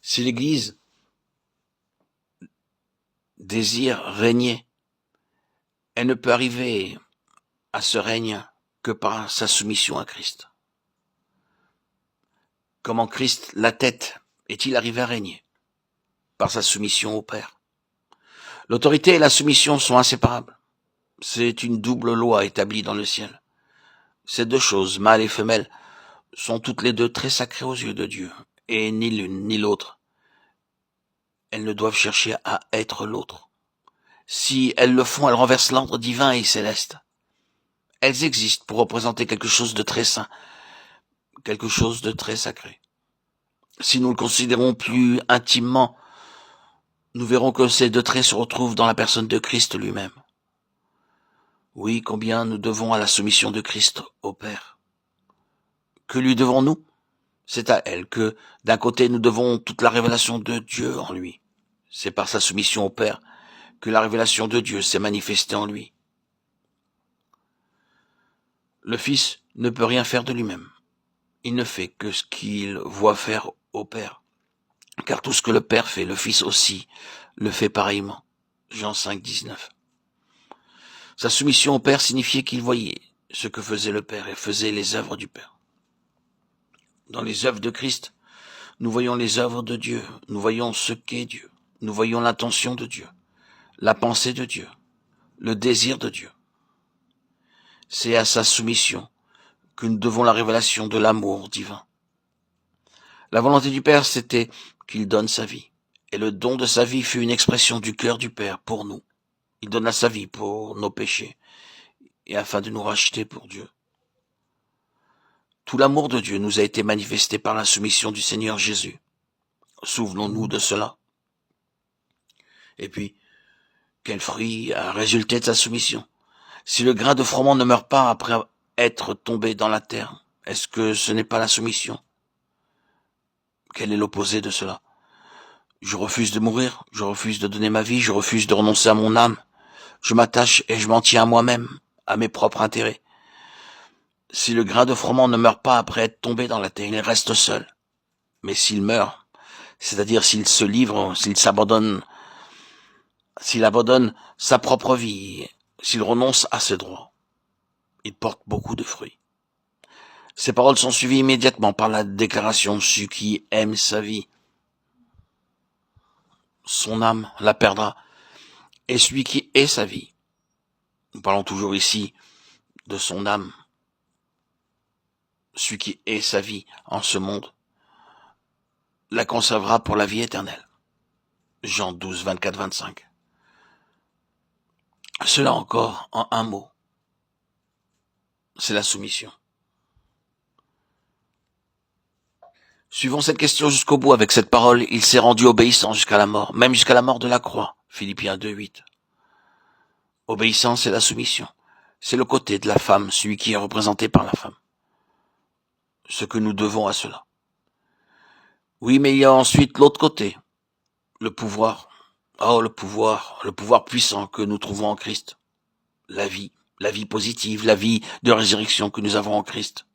Si l'Église désire régner, elle ne peut arriver à ce règne que par sa soumission à Christ. Comment Christ, la tête, est-il arrivé à régner? Par sa soumission au Père. L'autorité et la soumission sont inséparables. C'est une double loi établie dans le ciel. Ces deux choses, mâle et femelle, sont toutes les deux très sacrées aux yeux de Dieu, et ni l'une ni l'autre. Elles ne doivent chercher à être l'autre. Si elles le font, elles renversent l'ordre divin et céleste. Elles existent pour représenter quelque chose de très saint, quelque chose de très sacré. Si nous le considérons plus intimement, nous verrons que ces deux traits se retrouvent dans la personne de Christ lui-même. Oui, combien nous devons à la soumission de Christ au Père. Que lui devons-nous? C'est à elle que, d'un côté, nous devons toute la révélation de Dieu en lui. C'est par sa soumission au Père que la révélation de Dieu s'est manifestée en lui. Le Fils ne peut rien faire de lui-même. Il ne fait que ce qu'il voit faire au Père. Car tout ce que le Père fait, le Fils aussi le fait pareillement. Jean 5, 19. Sa soumission au Père signifiait qu'il voyait ce que faisait le Père et faisait les œuvres du Père. Dans les œuvres de Christ, nous voyons les œuvres de Dieu, nous voyons ce qu'est Dieu, nous voyons l'intention de Dieu, la pensée de Dieu, le désir de Dieu. C'est à sa soumission que nous devons la révélation de l'amour divin. La volonté du Père, c'était qu'il donne sa vie. Et le don de sa vie fut une expression du cœur du Père pour nous. Il donna sa vie pour nos péchés et afin de nous racheter pour Dieu. Tout l'amour de Dieu nous a été manifesté par la soumission du Seigneur Jésus. Souvenons-nous de cela. Et puis, quel fruit a résulté de sa soumission? Si le grain de froment ne meurt pas après être tombé dans la terre, est-ce que ce n'est pas la soumission? Quel est l'opposé de cela? Je refuse de mourir, je refuse de donner ma vie, je refuse de renoncer à mon âme. Je m'attache et je m'en tiens à moi-même, à mes propres intérêts. Si le grain de froment ne meurt pas après être tombé dans la terre, il reste seul. Mais s'il meurt, c'est-à-dire s'il se livre, s'il abandonne sa propre vie, s'il renonce à ses droits, il porte beaucoup de fruits. Ces paroles sont suivies immédiatement par la déclaration: celui qui aime sa vie, son âme la perdra, et celui qui est sa vie, nous parlons toujours ici de son âme, celui qui est sa vie en ce monde, la conservera pour la vie éternelle. Jean 12, 24, 25. Cela encore en un mot, c'est la soumission. Suivons cette question jusqu'au bout avec cette parole: il s'est rendu obéissant jusqu'à la mort, même jusqu'à la mort de la croix. Philippiens 2, 8. Obéissance, c'est la soumission. C'est le côté de la femme, celui qui est représenté par la femme. Ce que nous devons à cela. Oui, mais il y a ensuite l'autre côté, le pouvoir. Oh, le pouvoir puissant que nous trouvons en Christ. La vie positive, la vie de résurrection que nous avons en Christ.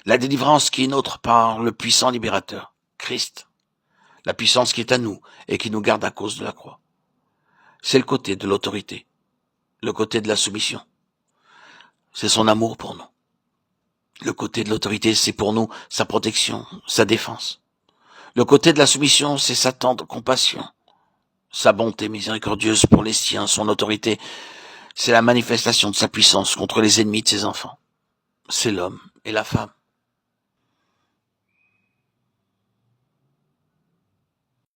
La délivrance qui est nôtre par le puissant libérateur, Christ. La puissance qui est à nous et qui nous garde à cause de la croix. C'est le côté de l'autorité, le côté de la soumission. C'est son amour pour nous. Le côté de l'autorité, c'est pour nous sa protection, sa défense. Le côté de la soumission, c'est sa tendre compassion, sa bonté miséricordieuse pour les siens, son autorité. C'est la manifestation de sa puissance contre les ennemis de ses enfants. C'est l'homme et la femme.